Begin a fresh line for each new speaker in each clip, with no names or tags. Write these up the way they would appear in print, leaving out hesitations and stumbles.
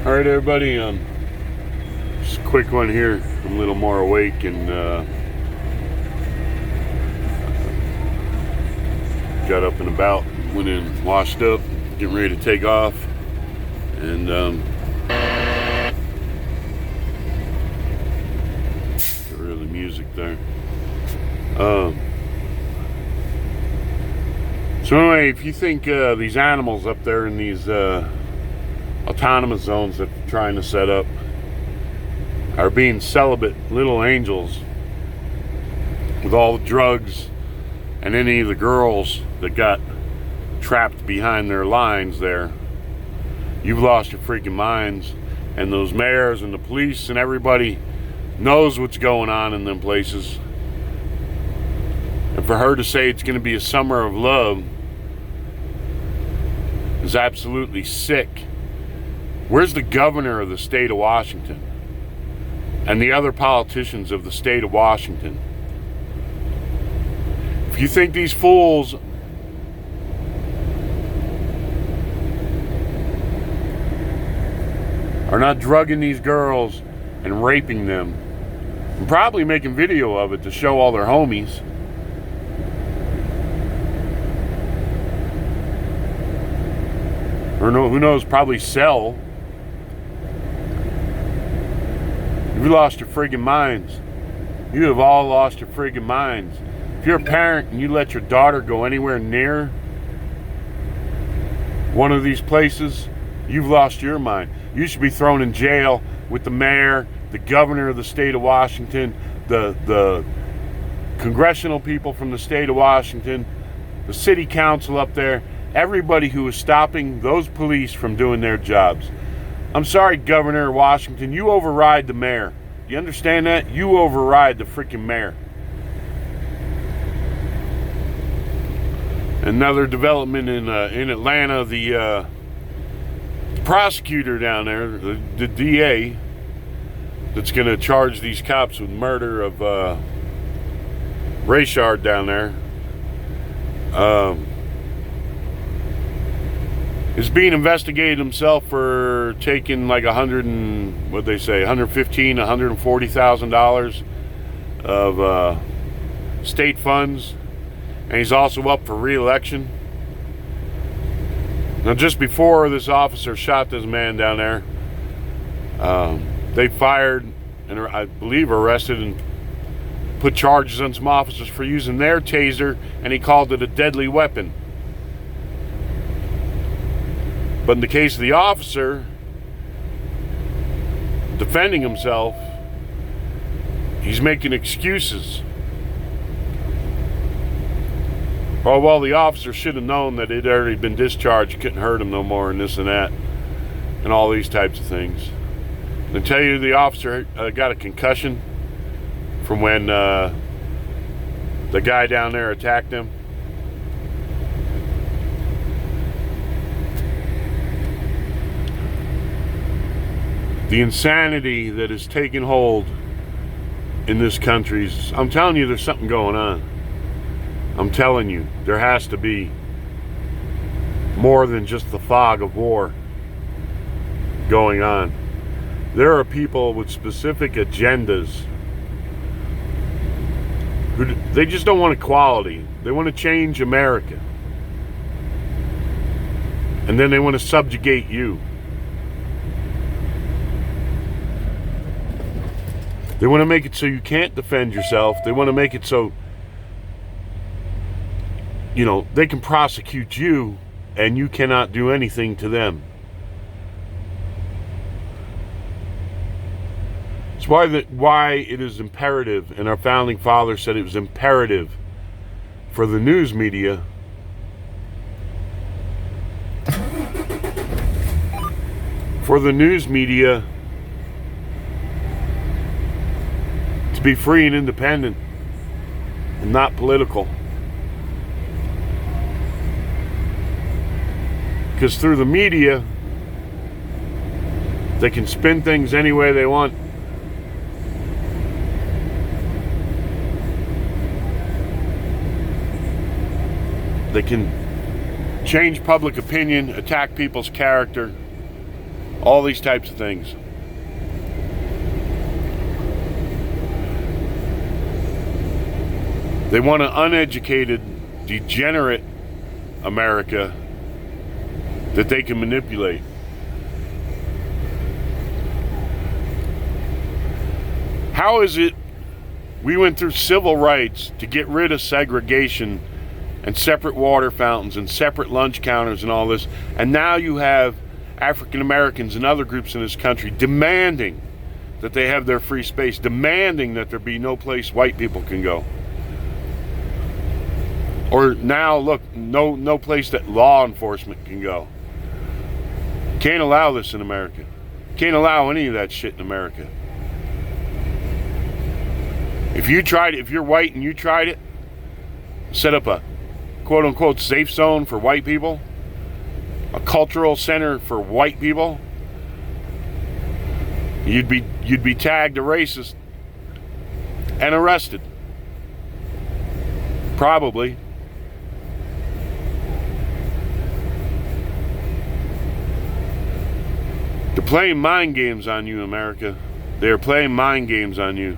Alright everybody, just a quick one here. I'm a little more awake and got up and about, went in, washed up, getting ready to take off, and get rid of the music there. So anyway, if you think these animals up there in these autonomous zones that they're trying to set up are being celibate little angels with all the drugs and any of the girls that got trapped behind their lines there, you've lost your freaking minds. And those mayors and the police and everybody knows what's going on in them places. And for her to say it's going to be a summer of love is absolutely sick. Where's the governor of the state of Washington and the other politicians of the state of Washington? If you think these fools are not drugging these girls and raping them and probably making video of it to show all their homies, or no, who knows, probably sell. You've lost your friggin' minds. You have all lost your friggin' minds. If you're a parent and you let your daughter go anywhere near one of these places, you've lost your mind. You should be thrown in jail with the mayor, the governor of the state of Washington, the congressional people from the state of Washington, the city council up there, everybody who is stopping those police from doing their jobs. I'm sorry, Governor of Washington, you override the mayor. You understand that? You override the freaking mayor. Another development in Atlanta, the prosecutor down there, the DA, that's going to charge these cops with murder of Rayshard down there, is being investigated himself for taking like $140,000 of state funds, and he's also up for re-election. Now, just before this officer shot this man down there, they fired and I believe arrested and put charges on some officers for using their taser, and he called it a deadly weapon. But in the case of the officer defending himself, he's making excuses. Oh, well, the officer should have known that it had already been discharged, couldn't hurt him no more, and this and that, and all these types of things. I tell you, the officer got a concussion from when the guy down there attacked him. The insanity that is taking hold in this country, I'm telling you, there's something going on. I'm telling you, there has to be more than just the fog of war going on. There are people with specific agendas who they just don't want equality. They want to change America. And then they want to subjugate you. They want to make it so you can't defend yourself. They want to make it so, you know, they can prosecute you and you cannot do anything to them. It's why it is imperative, and our founding fathers said it was imperative for the news media to be free and independent and not political. Because through the media, they can spin things any way they want. They can change public opinion, attack people's character, All these types of things. They want an uneducated, degenerate America that they can manipulate. How is it we went through civil rights to get rid of segregation and separate water fountains and separate lunch counters and all this, and now you have African Americans and other groups in this country demanding that they have their free space, demanding that there be no place white people can go? Or now, look, no place that law enforcement can go. Can't allow this in America. Can't allow any of that shit in America. If you tried it, if you're white and you tried it, set up a quote-unquote safe zone for white people, a cultural center for white people, you'd be tagged a racist and arrested. Probably. They're playing mind games on you, America. They're playing mind games on you.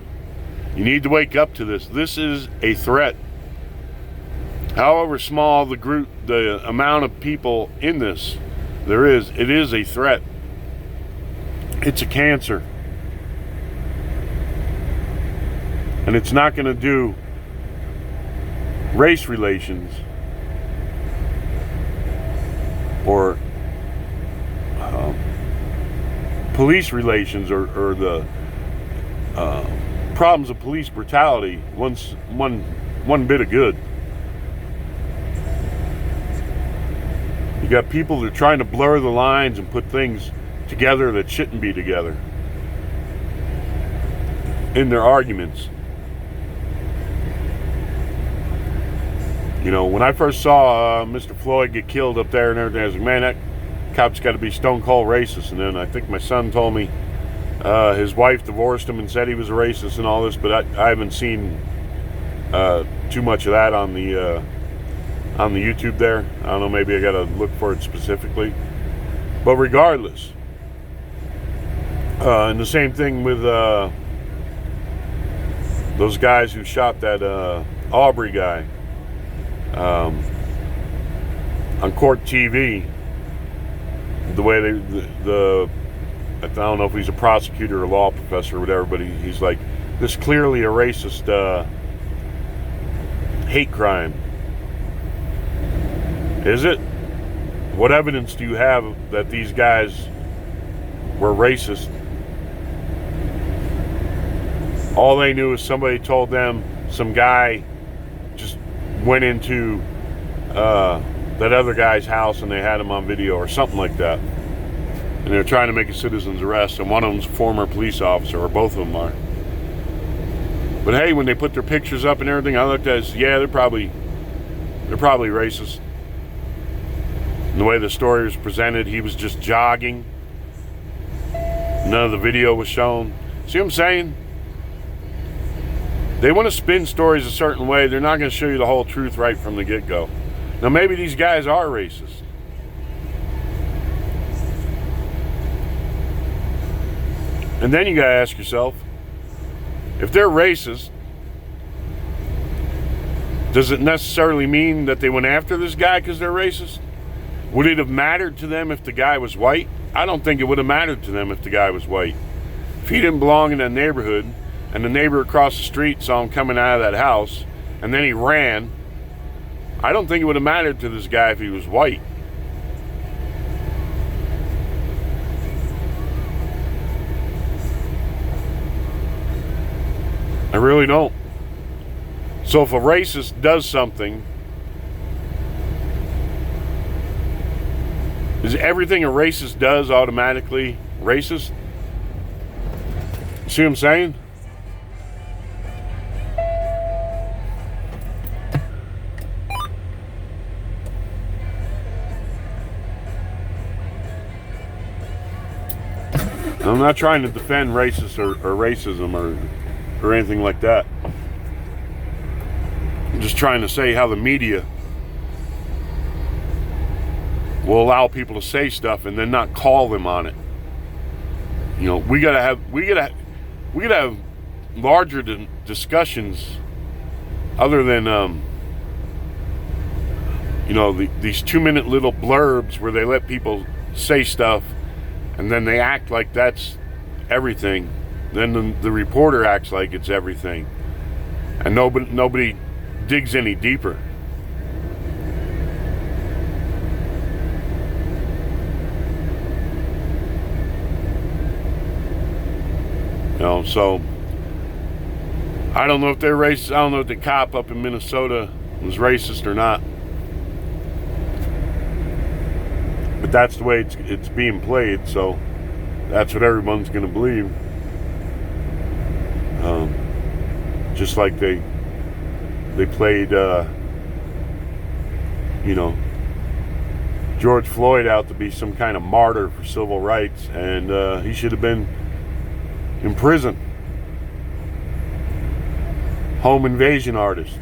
You need to wake up to this. This is a threat. However small the group, the amount of people in this there is, it is a threat. It's a cancer. And it's not going to do race relations or police relations or the problems of police brutality one bit of good. You got people that are trying to blur the lines and put things together that shouldn't be together in their arguments. You know, when I first saw Mr. Floyd get killed up there and everything, I was like, man, that cop's got to be stone cold racist. And then I think my son told me his wife divorced him and said he was a racist and all this, but I haven't seen too much of that on the YouTube there. I don't know, maybe I got to look for it specifically. But regardless, and the same thing with those guys who shot that Aubrey guy on court TV. The way I don't know if he's a prosecutor or a law professor or whatever, but he's like, this is clearly a racist hate crime. Is it? What evidence do you have that these guys were racist? All they knew is somebody told them some guy just went into that other guy's house and they had him on video or something like that. And they're trying to make a citizen's arrest, and one of them's a former police officer, or both of them are. But hey, when they put their pictures up and everything, I looked at it as, yeah, they're probably racist. And the way the story was presented, he was just jogging. None of the video was shown. See what I'm saying? They want to spin stories a certain way. They're not going to show you the whole truth right from the get-go. Now, maybe these guys are racist. And then you got to ask yourself, if they're racist, does it necessarily mean that they went after this guy because they're racist? Would it have mattered to them if the guy was white? I don't think it would have mattered to them if the guy was white. If he didn't belong in that neighborhood, and the neighbor across the street saw him coming out of that house, and then he ran, I don't think it would have mattered to this guy if he was white. I really don't. So if a racist does something, is everything a racist does automatically racist? See what I'm saying? I'm not trying to defend racists or racism or anything like that. I'm just trying to say how the media will allow people to say stuff and then not call them on it. You know, we gotta have larger discussions other than you know, these 2-minute little blurbs where they let people say stuff and then they act like that's everything. Then the reporter acts like it's everything, and nobody digs any deeper. You know, so I don't know if they're racist. I don't know if the cop up in Minnesota was racist or not. But that's the way it's being played, so that's what everyone's going to believe. Just like they played, you know, George Floyd out to be some kind of martyr for civil rights, and he should have been in prison. Home invasion artist.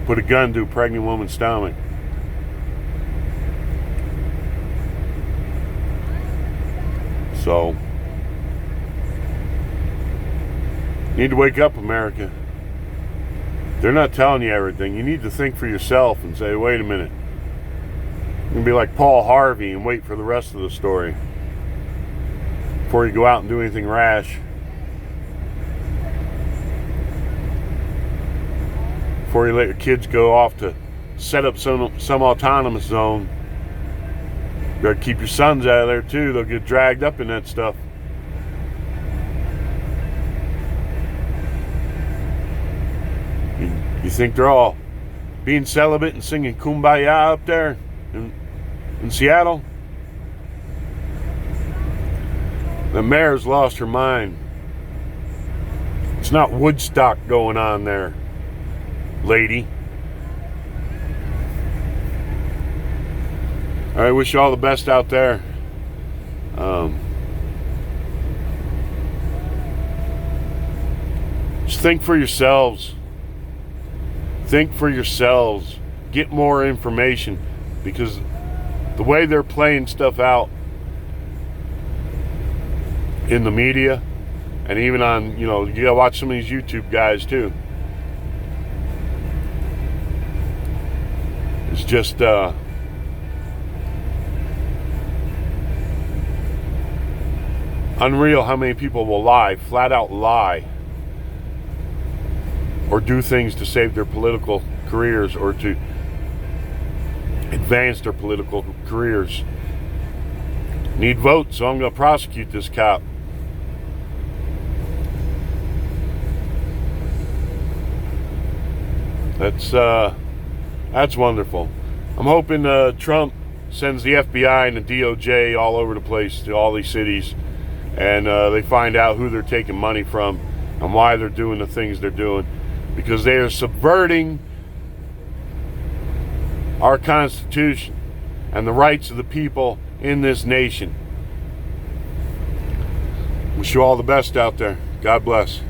Put a gun to a pregnant woman's stomach. So, you need to wake up, America. They're not telling you everything. You need to think for yourself and say, wait a minute. You can be like Paul Harvey and wait for the rest of the story before you go out and do anything rash. Before you let your kids go off to set up some autonomous zone. You better keep your sons out of there too. They'll get dragged up in that stuff. You think they're all being celibate and singing Kumbaya up there in Seattle? The mayor's lost her mind. It's not Woodstock going on there, lady. I wish you all the best out there. Just think for yourselves. Think for yourselves. Get more information, because the way they're playing stuff out in the media, and even on, you know, you gotta watch some of these YouTube guys too. It's just unreal how many people will lie, flat out lie, or do things to save their political careers or to advance their political careers. Need votes, so I'm going to prosecute this cop. That's wonderful. I'm hoping Trump sends the FBI and the DOJ all over the place to all these cities, and they find out who they're taking money from and why they're doing the things they're doing, because they are subverting our Constitution and the rights of the people in this nation. Wish you all the best out there. God bless.